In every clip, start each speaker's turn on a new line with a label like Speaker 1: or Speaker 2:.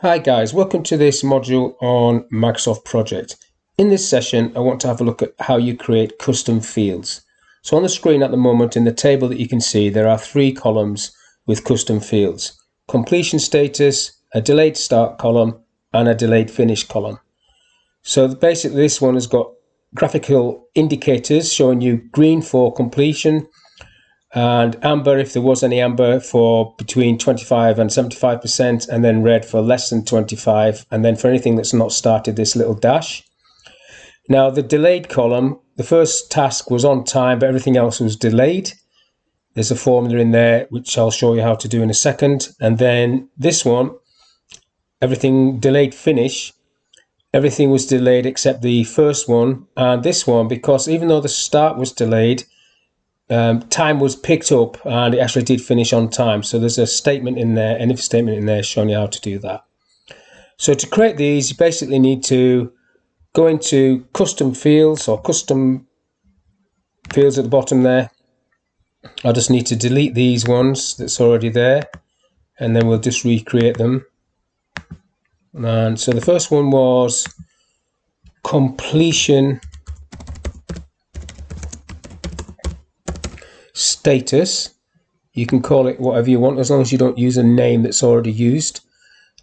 Speaker 1: Hi guys, welcome to this module on Microsoft Project. In this session, I want to have a look at how you create custom fields. So on the screen at the moment, in the table that you can see, there are 3 columns with custom fields. Completion status, a delayed start column, and a delayed finish column. So basically this one has got graphical indicators showing you green for completion, and amber if there was any amber for between 25 and 75%, and then red for less than 25, and then for anything that's not started, this little dash. Now the delayed column, the first task was on time but everything else was delayed. There's a formula in there which I'll show you how to do in a second. And then this one, everything delayed finish, everything was delayed except the first one and this one, because even though the start was delayed, time was picked up and it actually did finish on time. So there's a statement in there, an if statement in there showing you how to do that. So to create these, you basically need to go into custom fields or custom fields at the bottom there. I just need to delete these ones that's already there, and then we'll just recreate them. And so the first one was completion status. You can call it whatever you want as long as you don't use a name that's already used.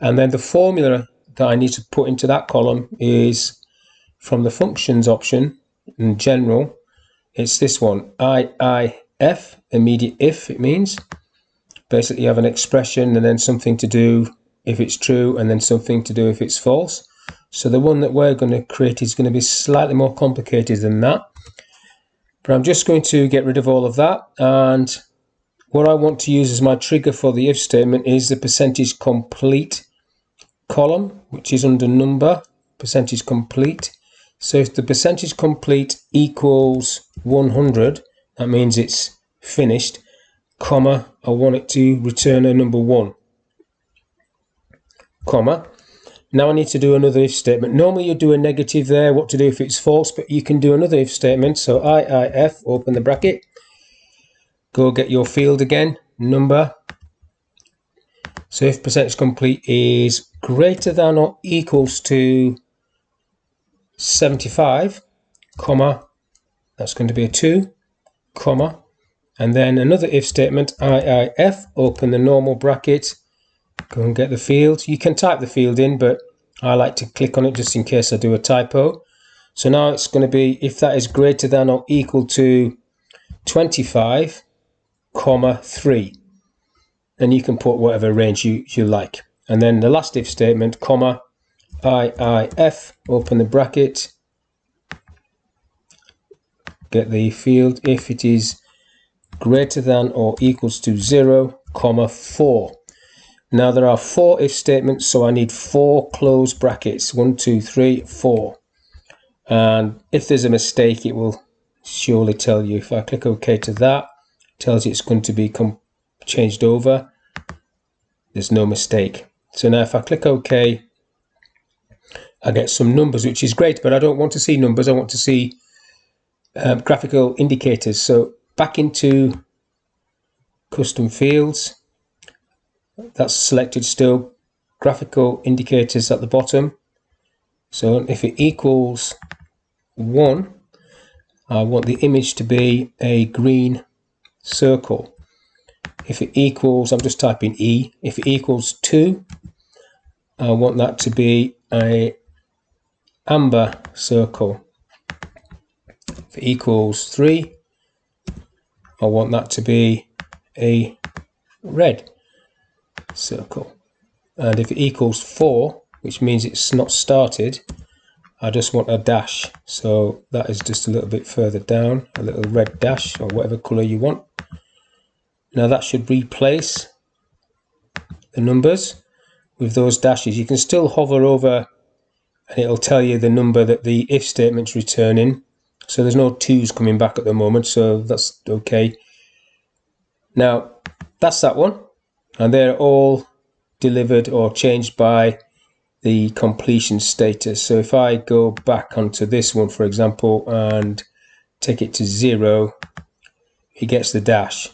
Speaker 1: And then the formula that I need to put into that column is from the functions option in general. It's this one, IIF, immediate if. It means basically you have an expression and then something to do if it's true and then something to do if it's false. So the one that we're going to create is going to be slightly more complicated than that. But I'm just going to get rid of all of that, and what I want to use as my trigger for the if statement is the percentage complete column, which is under number, percentage complete. So if the percentage complete equals 100, that means it's finished, comma, I want it to return a number 1, comma. Now I need to do another if statement. Normally you do a negative there, what to do if it's false, but you can do another if statement. So IIF, open the bracket, go get your field again, number. So if percentage complete is greater than or equals to 75, comma, that's going to be a 2, comma, and then another if statement, IIF, open the normal bracket, go and get the field. You can type the field in, but I like to click on it just in case I do a typo. So now it's going to be if that is greater than or equal to 25, comma 3. And you can put whatever range you like. And then the last if statement, comma, IIF, open the bracket, get the field if it is greater than or equals to 0, comma 4. Now there are 4 if statements, so I need 4 close brackets, 1, 2, 3, 4. And if there's a mistake, it will surely tell you. If I click OK to that, it tells you it's going to be changed over. There's no mistake. So now if I click OK, I get some numbers, which is great, but I don't want to see numbers. I want to see graphical indicators. So back into custom fields. That's selected still, graphical indicators at the bottom. So if it equals 1, I want the image to be a green circle. If it equals, I'm just typing E, if it equals 2, I want that to be a amber circle. If it equals 3, I want that to be a red circle. And if it equals 4, which means it's not started, I just want a dash. So that is just a little bit further down, a little red dash or whatever color you want. Now that should replace the numbers with those dashes. You can still hover over and it'll tell you the number that the if statement's returning. So there's no 2s coming back at the moment, so that's okay. Now that's that one, and they're all delivered or changed by the completion status. So if I go back onto this one, for example, and take it to 0, he gets the dash.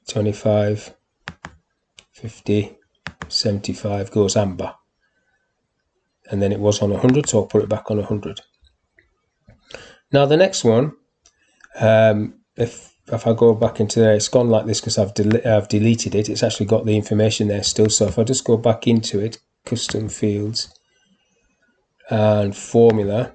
Speaker 1: 25, 50, 75 goes amber. And then it was on 100, so I'll put it back on 100. Now the next one, if I go back into there, it's gone like this because I've deleted it. It's actually got the information there still. So if I just go back into it, custom fields and formula.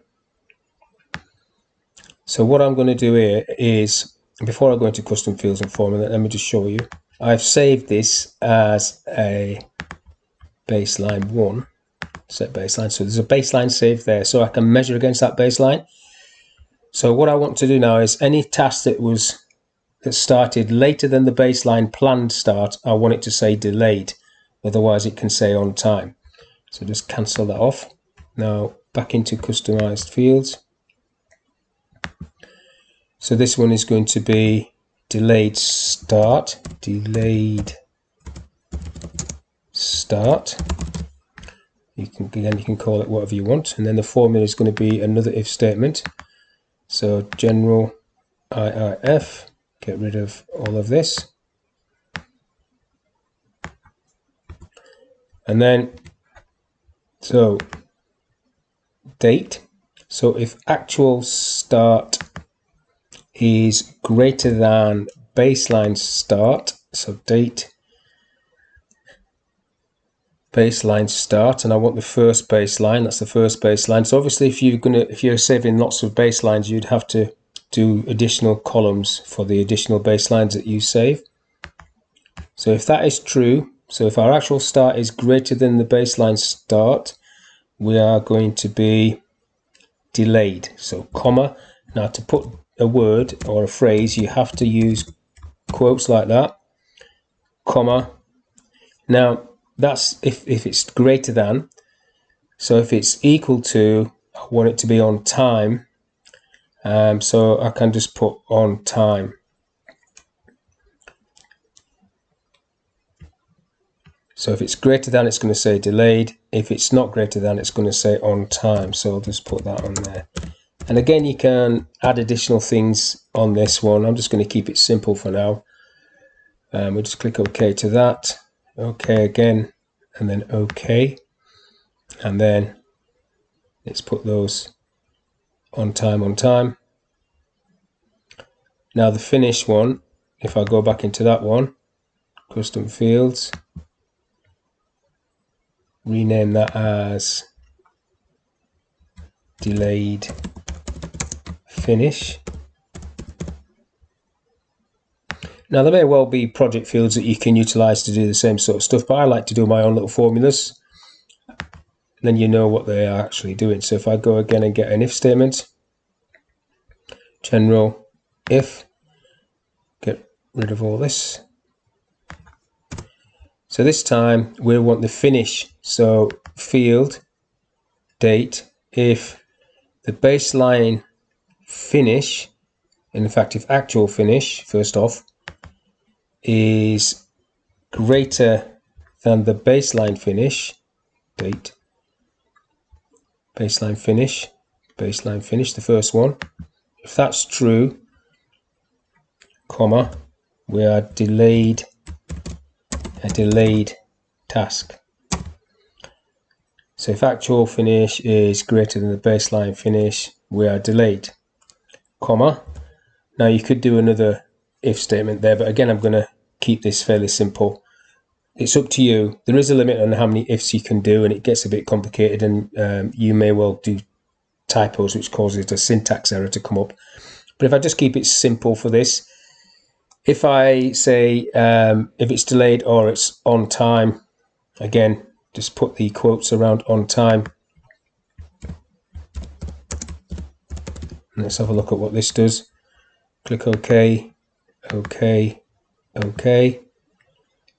Speaker 1: So what I'm going to do here is, before I go into custom fields and formula, let me just show you. I've saved this as a baseline 1. Set baseline, so there's a baseline saved there, so I can measure against that baseline. So what I want to do now is any task that started later than the baseline planned start, I want it to say delayed, otherwise it can say on time. So just cancel that off. Now back into customized fields. So this one is going to be delayed start. You can call it whatever you want, and then the formula is going to be another if statement. So general IIF, get rid of all of this, and then so date. So if actual start is greater than baseline start, so date baseline start, and I want the first baseline. That's the first baseline. So obviously if you're saving lots of baselines, you'd have to do additional columns for the additional baselines that you save. So if that is true, so if our actual start is greater than the baseline start, we are going to be delayed. So comma. Now to put a word or a phrase, you have to use quotes like that, comma. Now that's if it's greater than. So if it's equal to, I want it to be on time. So I can just put on time. So if it's greater than, it's going to say delayed. If it's not greater than, it's going to say on time. So I'll just put that on there. And again, you can add additional things on this one. I'm just going to keep it simple for now. We'll just click OK to that. OK again, and then OK. And then let's put those on time, on time. Now the finish one, if I go back into that one, custom fields, rename that as delayed finish. Now there may well be project fields that you can utilize to do the same sort of stuff, but I like to do my own little formulas. Then you know what they are actually doing. So if I go again and get an if statement, general if, get rid of all this. So this time we want the finish. So field date, if the baseline finish, in fact if actual finish first off is greater than the baseline finish, date baseline finish, the first one. If that's true, comma, we are delayed, a delayed task. So if actual finish is greater than the baseline finish, we are delayed, comma. Now you could do another if statement there, but again I'm going to keep this fairly simple. It's up to you. There is a limit on how many ifs you can do, and it gets a bit complicated, and you may well do typos, which causes a syntax error to come up. But if I just keep it simple for this, if I say if it's delayed or it's on time, again, just put the quotes around on time. And let's have a look at what this does. Click OK, OK, OK.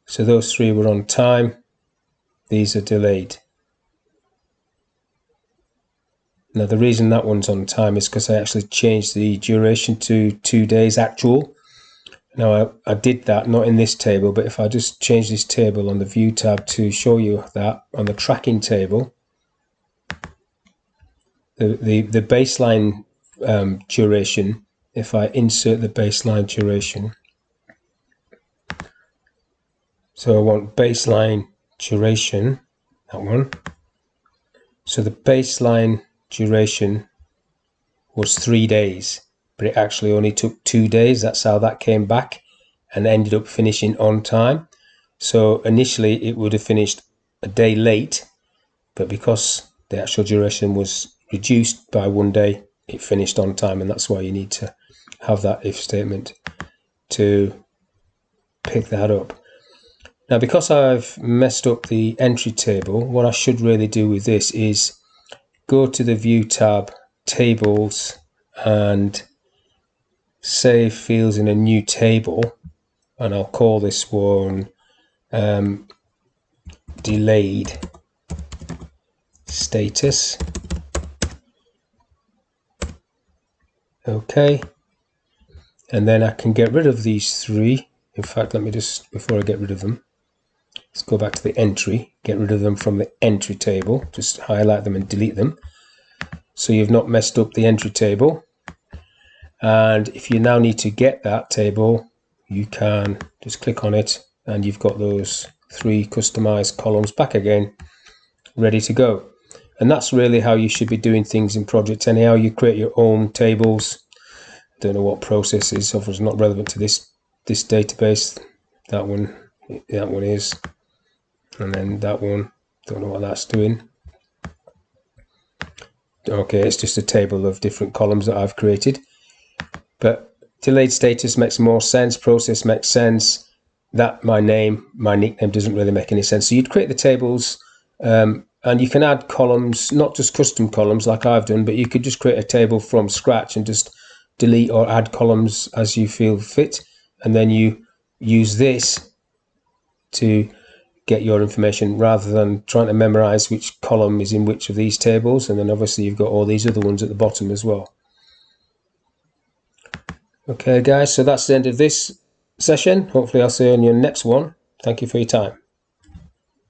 Speaker 1: So those three were on time. These are delayed. Now the reason that one's on time is because I actually changed the duration to 2 days actual. Now I did that not in this table, but if I just change this table on the view tab to show you that on the tracking table, the baseline duration, if I insert the baseline duration, so I want baseline duration, that one. So the baseline duration was 3 days, but it actually only took 2 days. That's how that came back and ended up finishing on time. So initially it would have finished a day late, but because the actual duration was reduced by 1 day, it finished on time, and that's why you need to have that if statement to pick that up. Now, because I've messed up the entry table, what I should really do with this is go to the View tab, Tables, and save fields in a new table, and I'll call this one Delayed Status. Okay, and then I can get rid of these three. In fact, let me just, before I get rid of them, let's go back to the entry, get rid of them from the entry table, just highlight them and delete them, so you've not messed up the entry table. And if you now need to get that table, you can just click on it and you've got those 3 customized columns back again, ready to go. And that's really how you should be doing things in projects anyhow. You create your own tables. I don't know what process is, so it's not relevant to this database. That one is, and then that one, don't know what that's doing. Okay, it's just a table of different columns that I've created. But delayed status makes more sense, process makes sense. That my nickname doesn't really make any sense. So you'd create the tables, and you can add columns, not just custom columns like I've done, but you could just create a table from scratch and just delete or add columns as you feel fit, and then you use this to get your information rather than trying to memorize which column is in which of these tables. And then obviously you've got all these other ones at the bottom as well. Okay guys, so that's the end of this session. Hopefully I'll see you on your next one. Thank you for your time.